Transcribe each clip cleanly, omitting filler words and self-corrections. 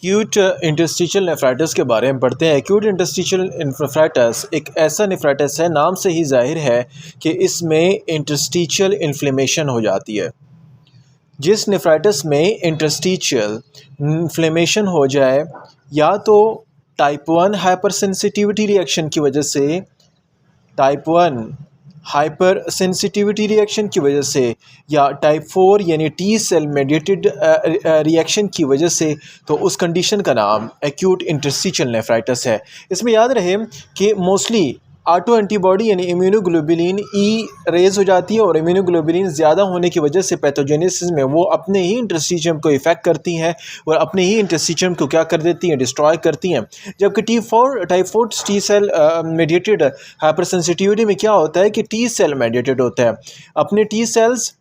Acute interstitial nephritis के बारे में पढ़ते हैं। एक्यूट इंटरस्टिशियल नेफ्राइटिस एक ऐसा नेफ्राइटिस है, नाम से ही जाहिर है कि इसमें इंटरस्टिशियल इन्फ्लेमेशन हो जाती है। जिस नेफ्राइटिस में इंटरस्टिशियल इन्फ्लेमेशन हो जाए, या तो टाइप 1 हाइपर सेंसिटिविटी रिएक्शन की वजह से, टाइप 1 हाइपर सेंसिटिविटी रिएक्शन की वजह से, या टाइप 4 यानी टी सेल मेडिएटेड रिएक्शन की वजह से, तो उस कंडीशन का नाम एक्यूट इंटरस्टिशियल नेफ्राइटिस है। इसमें याद रहे कि मोस्टली ऑटो एंटीबॉडी यानी इम्यूनोग्लोबुलिन ई रेज हो जाती है, और इम्यूनोग्लोबुलिन ज़्यादा होने की वजह से पैथोजेनेसिस में वो अपने ही इंटरस्टिशियम को इफेक्ट करती हैं और अपने ही इंटरस्टिशियम को क्या कर देती हैं, डिस्ट्रॉय करती हैं। जबकि type 4 T cell mediated hypersensitivity में क्या होता है कि टी सेल मेडिएटेड होता है। अपने टी सेल्स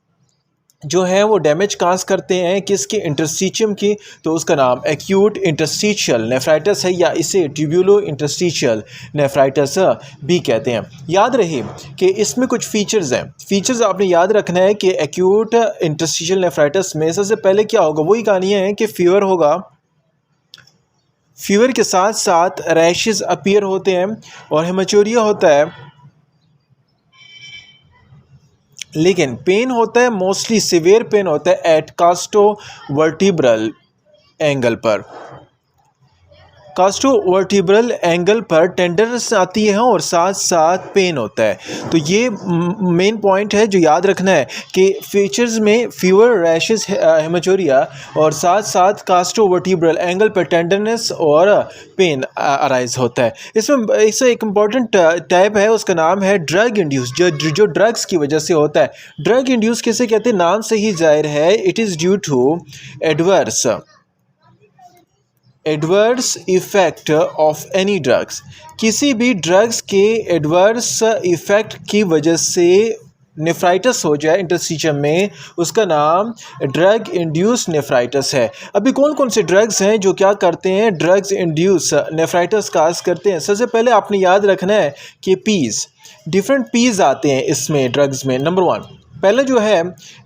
जो है वो डैमेज काज करते हैं किसके, इंटरस्टिशियम की, तो उसका नाम एक्यूट इंटरस्टिशियल नेफ्राइटिस है, या इसे ट्यूब्यूलो इंटरस्टिशियल नेफ्राइटिस भी कहते हैं। याद रहे कि इसमें कुछ फीचर्स हैं। फीचर्स आपने याद रखना है कि एक्यूट इंटरस्टिशियल नेफ्राइटिस में सबसे पहले क्या होगा, वही कहानियाँ हैं कि फीवर होगा, फीवर के साथ साथ रैशेस अपीयर होते हैं और हेमाचूरिया होता है, लेकिन पेन होता है, मोस्टली सिवियर पेन होता है एट कास्टोवर्टिब्रल एंगल पर। कास्टोवर्टिब्रल एंगल पर टेंडरनेस आती है और साथ साथ पेन होता है। तो ये मेन पॉइंट है जो याद रखना है कि फीचर्स में फीवर, रैशेस, हेमाचूरिया और साथ साथ कास्टोवर्टिब्रल एंगल पर टेंडरनेस और पेन अराइज होता है। इसमें इससे एक इम्पॉर्टेंट टाइप है, उसका नाम है ड्रग इंड्यूस, जो ड्रग्स की वजह से होता है। ड्रग इंड्यूस किसे कहते हैं, नाम से ही जाहिर है, it is due to adverse effect of any drugs. किसी भी ड्रग्स के एडवर्स इफ़ेक्ट की वजह से नेफ्राइटिस हो जाए इंटरस्टिशियम में, उसका नाम ड्रग इंड्यूस नेफ्राइटिस है। अभी कौन कौन से ड्रग्स हैं जो क्या करते हैं, ड्रग्स इंड्यूस नेफ्राइटिस काज करते हैं। सबसे पहले आपने याद रखना है कि पीस, डिफरेंट पीस आते हैं इसमें ड्रग्स में। नंबर 1 पहले जो है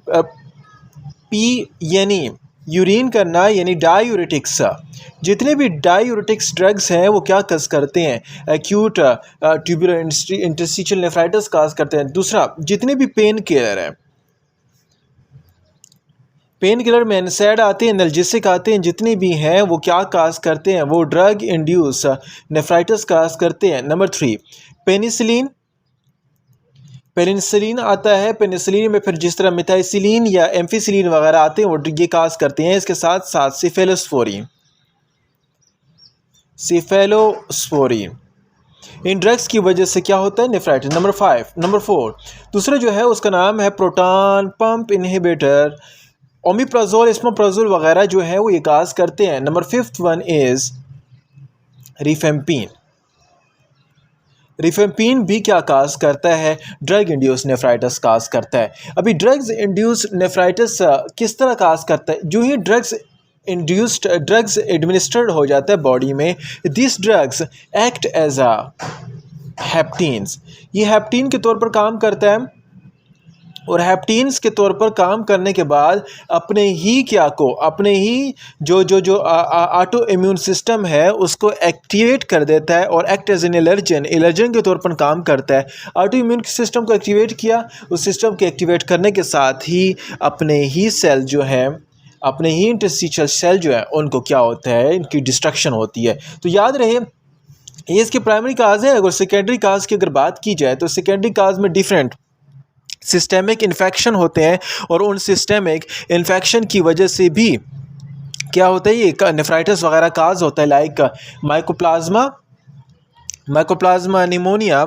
पी यानी यूरिन करना, यानी डायूरेटिक्स। जितने भी डायूरेटिक्स ड्रग्स हैं वो क्या कस करते हैं, एक्यूट ट्यूबुलर इंटरस्टिशियल नेफ्राइटिस काज करते हैं। दूसरा, जितने भी पेन किलर हैं, पेन किलर में एनसैड आते हैं, एनाल्जेसिक आते हैं, जितने भी हैं वो क्या काज करते हैं, वो ड्रग इंड्यूस नेफ्राइटिस काज करते हैं। नंबर 3 पेनिसिलिन आता है। पेनिसिलिन में फिर जिस तरह मिथाइसिलिन या एम्फिसिलिन वगैरह आते हैं वो ये काज करते हैं। इसके साथ साथ सिफेलोस्पोरिन, इन ड्रग्स की वजह से क्या होता है, नेफ्राइटिस। नंबर 4 दूसरा जो है उसका नाम है प्रोटॉन पंप इनहिबिटर, ओमिप्राजोल, एस्मोप्राजोल वगैरह जो है वो ये काज करते हैं। नंबर 5 वन इज रिफेम्पिन भी क्या काज करता है, ड्रग इंड्यूस नेफ्राइटिस काज करता है। अभी ड्रग्स इंड्यूस नेफ्राइटिस किस तरह काज करता है, जो ही ड्रग्स एडमिनिस्टर्ड हो जाता है बॉडी में, this drugs act as a haptens, ये हेप्टीन के तौर पर काम करता है, और हेप्टीन्स के तौर पर काम करने के बाद अपने ही जो ऑटो इम्यून सिस्टम है उसको एक्टिवेट कर देता है और एक्ट एज एन एलर्जन के तौर पर काम करता है। ऑटो इम्यून सिस्टम को एक्टिवेट किया, उस सिस्टम को एक्टिवेट करने के साथ ही अपने ही सेल जो है, अपने ही इंटरस्टिशियल सेल जो है उनको क्या होता है, इनकी डिस्ट्रक्शन होती है। तो याद रहे ये इसके प्राइमरी काज है। अगर सेकेंडरी काज की अगर बात की जाए तो सेकेंडरी काज में डिफरेंट सिस्टेमिक इन्फेक्शन होते हैं, और उन सिस्टेमिक इन्फेक्शन की वजह से भी क्या होता है, ये नेफ्राइटिस वगैरह काज होता है, लाइक माइकोप्लाज्मा निमोनिया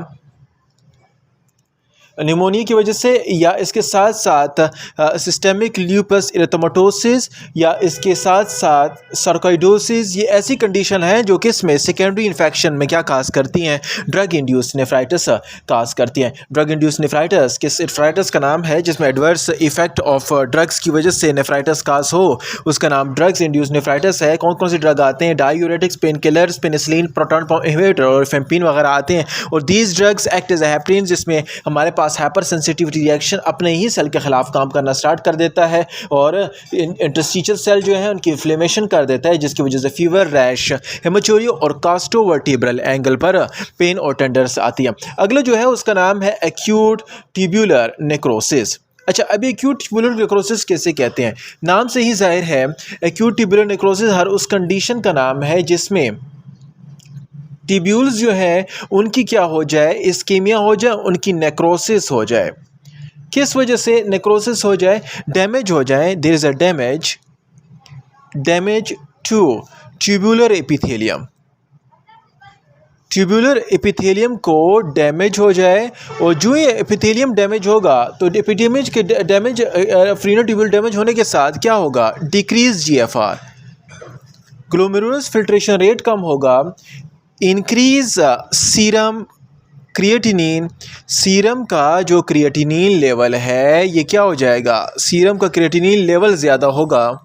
की वजह से, या इसके साथ साथ सिस्टेमिक ल्यूपस इरिथेमेटोसिस, या इसके साथ साथ सर्कोइडोसिस। ये ऐसी कंडीशन है जो कि इसमें सेकेंडरी इन्फेक्शन में क्या काज करती हैं, ड्रग इंड्यूस नेफ्राइटिस काज करती हैं। ड्रग इंड्यूस नेफ्राइटिस किस नेफ्राइटिस का नाम है जिसमें एडवर्स इफेक्ट ऑफ ड्रग्स की वजह से नेफ्राइटिस काज हो, उसका नाम ड्रग्स इंड्यूस नेफ्राइटिस है। कौन कौन से ड्रग आते हैं, diuretics, pain killers, penicillin, proton pump inhibitor और फेम्पिन वगैरह आते हैं, और दीज ड्रग्स एक्ट एज हेप्टीन, जिसमें हमारे पास पास हाइपर सेंसिटिविटी रिएक्शन अपने ही सेल के ख़िलाफ़ काम करना स्टार्ट कर देता है और इंटरस्टिशियल सेल जो है उनकी इन्फ्लेमेशन कर देता है, जिसकी वजह से फीवर, रैश, हेमाटोरिया और कास्टोवर्टिब्रल एंगल पर पेन और टेंडर्स आती है। अगला जो है उसका नाम है एक्यूट ट्यूबुलर नेक्रोसिस। अच्छा, अभी एक्यूट ट्यूबुलर नेक्रोसिस कैसे कहते हैं? नाम से ही जाहिर है एक्यूट ट्यूबुलर नेक्रोसिस हर उस कंडीशन का नाम है जिसमें ट्यूब्यूल्स जो है उनकी क्या हो जाए, इस्कीमिया हो जाए, उनकी नेक्रोसिस हो जाए। किस वजह से नेक्रोसिस हो जाए? डैमेज हो जाए, there is a damage to tubular epithelium. Tubular epithelium को डैमेज हो जाए और जो ये एपिथेलियम डैमेज होगा तो एपिथेलियम के डैमेज फ्रीनोट्यूबुल डैमेज होने के साथ क्या होगा? Decrease GFR, glomerulus filtration rate कम होगा, इंक्रीज सीरम क्रिएटिनिन। सीरम का जो क्रिएटिनिन लेवल है ये क्या हो जाएगा? सीरम का क्रिएटिनिन लेवल ज़्यादा होगा